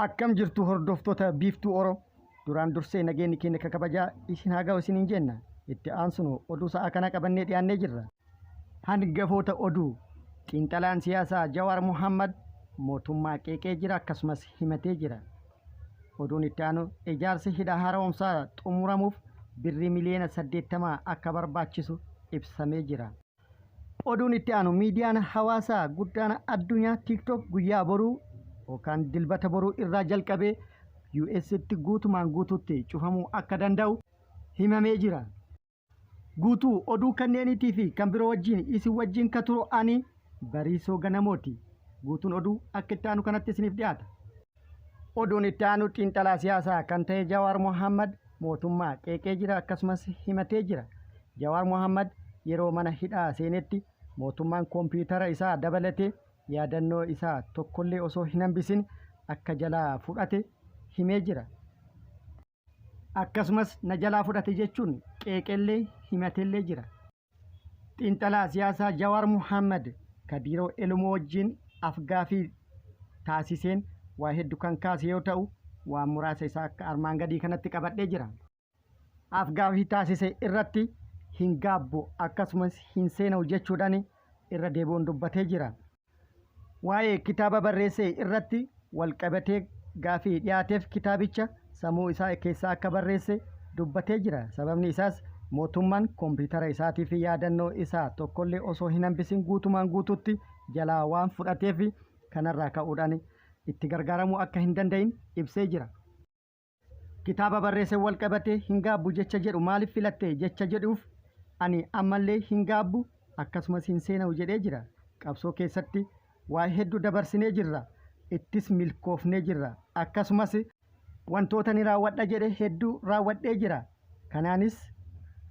Akkam jirtu hordoftoota biiftuu Oromoo duraan dursee nageenyi keenya akka kabajaa isin haa ga'u isiniin jenna. Itti aansinu oduu sa'a kana qabannee dhiyaannee jirra. Hangafoota oduu xiinxalaan siyaasaa Jawaar Mohammad mootummaa qeeqee jira akkasumas himatee jira. Oduun itti aanu ijaarsi hidha haaromsaa xumuramuuf birrii miliyoona 80 akka barbaachisu ibsamee jira. Oduun itti aanu miidiyaan hawaasaa guddaan addunyaa TikTok guyyaa boruu yookaan dilbata boruu irraa jalqabee US'tti guutumaan guutuutti cufamuu akka danda'u himamee jira. Guutuu oduu kanneeniitii fi kan biroo wajjin isin wajjin ka turu ani Bariisoo Ganamooti. Guutuun oduu akka itti aanu kanatti isiniif dhiyaata. Oduun itti aanu xiinxalaa siyaasaa kan ta'e Jawaar Mohammad mootummaa qeeqee jira akkasumas himatee jira. Jawaar Mohammad yeroo mana hidhaa seenetti mootummaan koompiyuutara isaa dabalatee yaadannoo isaa tokkollee osoo hin hambisin akka jalaa fudhate himee jira. Akkasumas na jalaa fudhate jechuun qeeqellee himateellee jira. Xiinxalaa siyaasaa Jawaar Mohammad Kadiroo Elmoo wajjin afgaaffii taasiseen waa hedduu kan kaase yoo ta'u waan muraasa isaa akka armaan gadii kanatti qabadhee jira. Afgaaffii taasise irratti hin gaabbu akkasumas hin seena'u jechuudhaan irra deebi'uun dubbatee jira. Waa'ee kitaaba barreessee irratti walqabatee gaaffii dhiyaateef kitaabicha sammuu isaa keessaa akka barreesse dubbatee jira. Sababni isaas mootummaan koompiyuutara isaatii fi yaadannoo isaa tokkollee osoo hin hambisin guutumaan guutuutti jalaa waan fudhateef kanarraa ka'uudhaan itti gargaaramuu akka hin danda'in ibsee jira. Kitaaba barreessee walqabatee hin gaabbu jecha jedhu maaliif filatte jecha jedhuuf ani ammallee hin gaabbu akkasumas hin seena'u jedhee jira. Qabsoo keessatti waa hedduu dabarsinee jirra. Ittis milkoofnee jirra. Akkasumas wantoota ni raawwadha jedhe hedduu raawwadhee jira. Kanaanis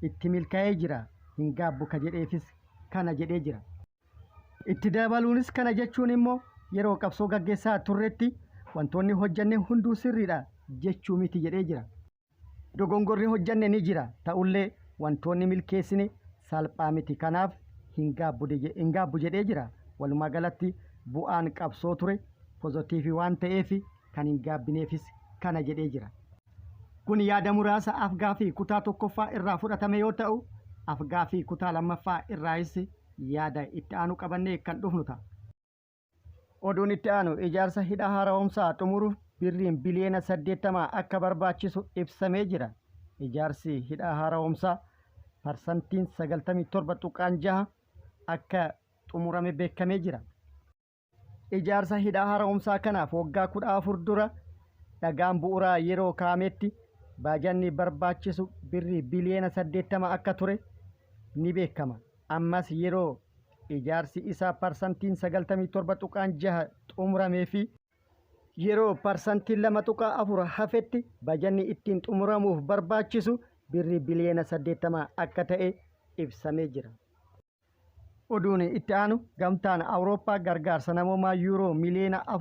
itti milkaa'ee jira. Hin gaabbu ka jedheefis kana jedhee jira. Itti dabaluunis kana jechuun immoo yeroo qabsoo gaggeessaa turretti wantoonni hojjanne hunduu sirriidha jechuu miti jedhee jira. Dogongorri hojjanne ni jira. Ta'ullee wantoonni milkeessine salphaa miti. Kanaaf hin gaabbu jedhee jira. Walumaa galatti bu'aan qabsoo ture pozitiivii waan ta'eef kan hin gaabbineefis kana jedhee jira. Kun yaada muraasa afgaaffii kutaa tokkoffaa irraa fudhatame yoo ta'u afgaaffii kutaa lammaffaa irraayis yaada itti aanu qabannee kan dhufnu ta'a. Oduun itti aanu ijaarsa hidha haaromsaa xumuruuf birriin biliyoona 80 akka barbaachisu ibsamee jira. Ijaarsi hidha haaromsaa parsantiin 97.6 akka xumurame beekamee jira. Ijaarsa hidha haaromsaa kanaaf waggaa 14 dura dhagaan bu'uuraa yeroo kaa'ametti baajanni barbaachisu birrii biliyoona 80 akka ture ni beekama. Ammas yeroo ijaarsi isaa parsantiin 97.6 xumuramee fi yeroo parsantiin 2.4 hafetti baajanni ittiin xumuramuuf barbaachisu birrii biliyoona 80 akka ta'e ibsamee jira. Oduun itti aanu gamtaan Awurooppaa gargaarsa namoomaa yuuroo miliyoona